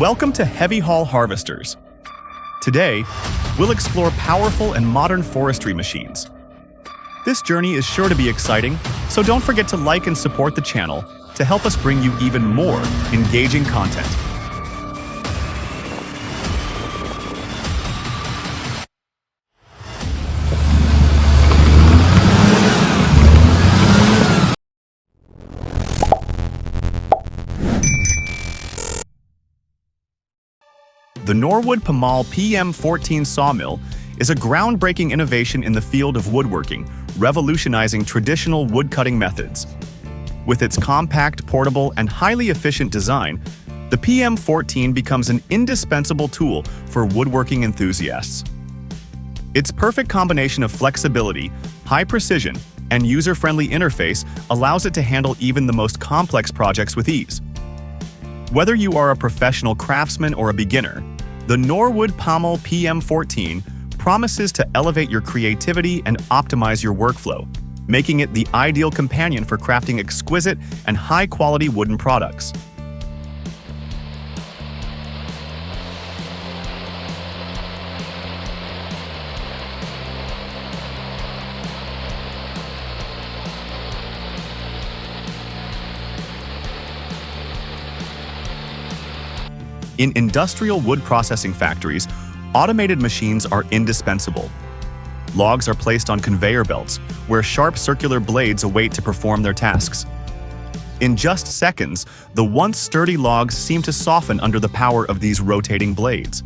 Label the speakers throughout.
Speaker 1: Welcome to Heavy Haul Harvesters. Today, we'll explore powerful and modern forestry machines. This journey is sure to be exciting, so don't forget to like and support the channel to help us bring you even more engaging content. The Norwood Pamal PM14 sawmill is a groundbreaking innovation in the field of woodworking, revolutionizing traditional woodcutting methods. With its compact, portable, and highly efficient design, the PM14 becomes an indispensable tool for woodworking enthusiasts. Its perfect combination of flexibility, high precision, and user-friendly interface allows it to handle even the most complex projects with ease. Whether you are a professional craftsman or a beginner, the Norwood Pamal PM14 promises to elevate your creativity and optimize your workflow, making it the ideal companion for crafting exquisite and high-quality wooden products. In industrial wood processing factories, automated machines are indispensable. Logs are placed on conveyor belts, where sharp circular blades await to perform their tasks. In just seconds, the once sturdy logs seem to soften under the power of these rotating blades.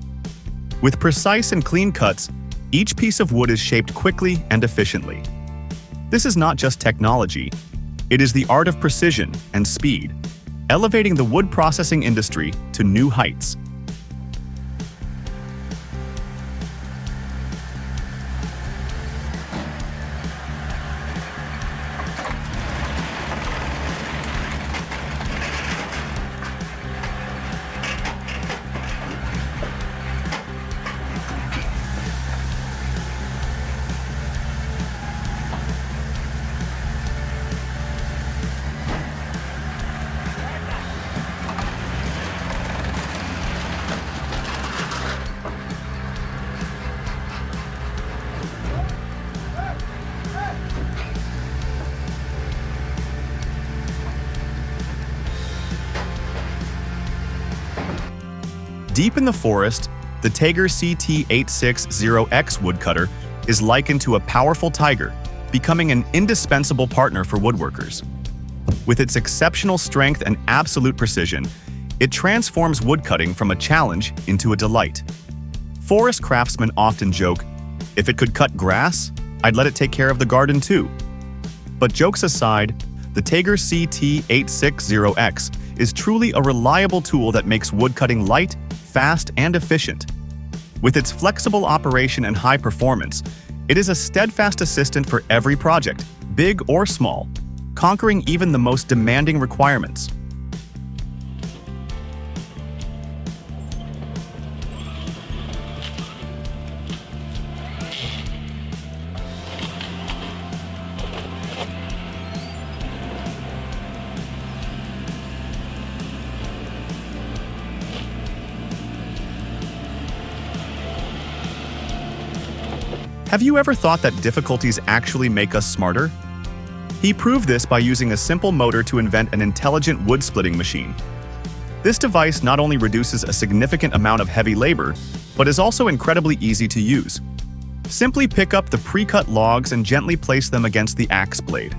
Speaker 1: With precise and clean cuts, each piece of wood is shaped quickly and efficiently. This is not just technology, it is the art of precision and speed, elevating the wood processing industry to new heights. Deep in the forest, the Tager CT860X woodcutter is likened to a powerful tiger, becoming an indispensable partner for woodworkers. With its exceptional strength and absolute precision, it transforms woodcutting from a challenge into a delight. Forest craftsmen often joke, "If it could cut grass, I'd let it take care of the garden too." But jokes aside, the Tager CT860X is truly a reliable tool that makes woodcutting light, fast, and efficient. With its flexible operation and high performance, it is a steadfast assistant for every project, big or small, conquering even the most demanding requirements. Have you ever thought that difficulties actually make us smarter? He proved this by using a simple motor to invent an intelligent wood-splitting machine. This device not only reduces a significant amount of heavy labor, but is also incredibly easy to use. Simply pick up the pre-cut logs and gently place them against the axe blade.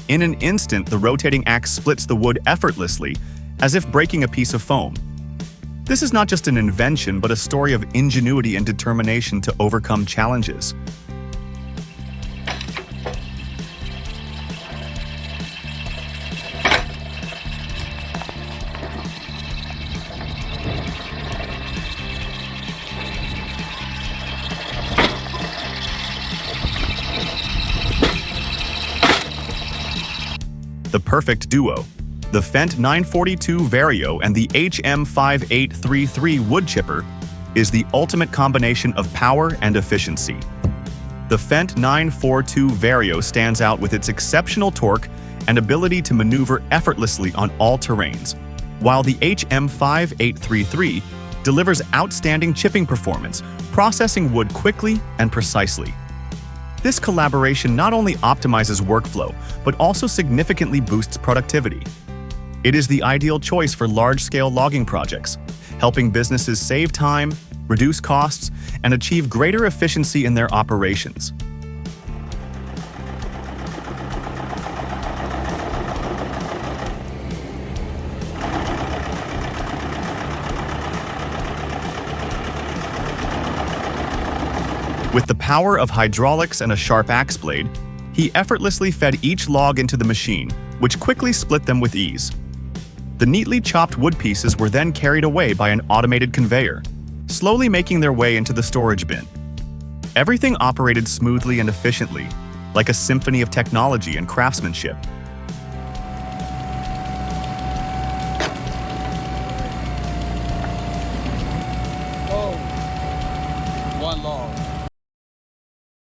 Speaker 1: In an instant, the rotating axe splits the wood effortlessly, as if breaking a piece of foam. This is not just an invention, but a story of ingenuity and determination to overcome challenges. The perfect duo. The Fendt 942 Vario and the HM5833 wood chipper is the ultimate combination of power and efficiency. The Fendt 942 Vario stands out with its exceptional torque and ability to maneuver effortlessly on all terrains. while the HM5833 delivers outstanding chipping performance, processing wood quickly and precisely. This collaboration not only optimizes workflow, but also significantly boosts productivity. It is the ideal choice for large-scale logging projects, helping businesses save time, reduce costs, and achieve greater efficiency in their operations. With the power of hydraulics and a sharp axe blade, he effortlessly fed each log into the machine, which quickly split them with ease. The neatly chopped wood pieces were then carried away by an automated conveyor, slowly making their way into the storage bin. Everything operated smoothly and efficiently, like a symphony of technology and craftsmanship.
Speaker 2: Oh, one log.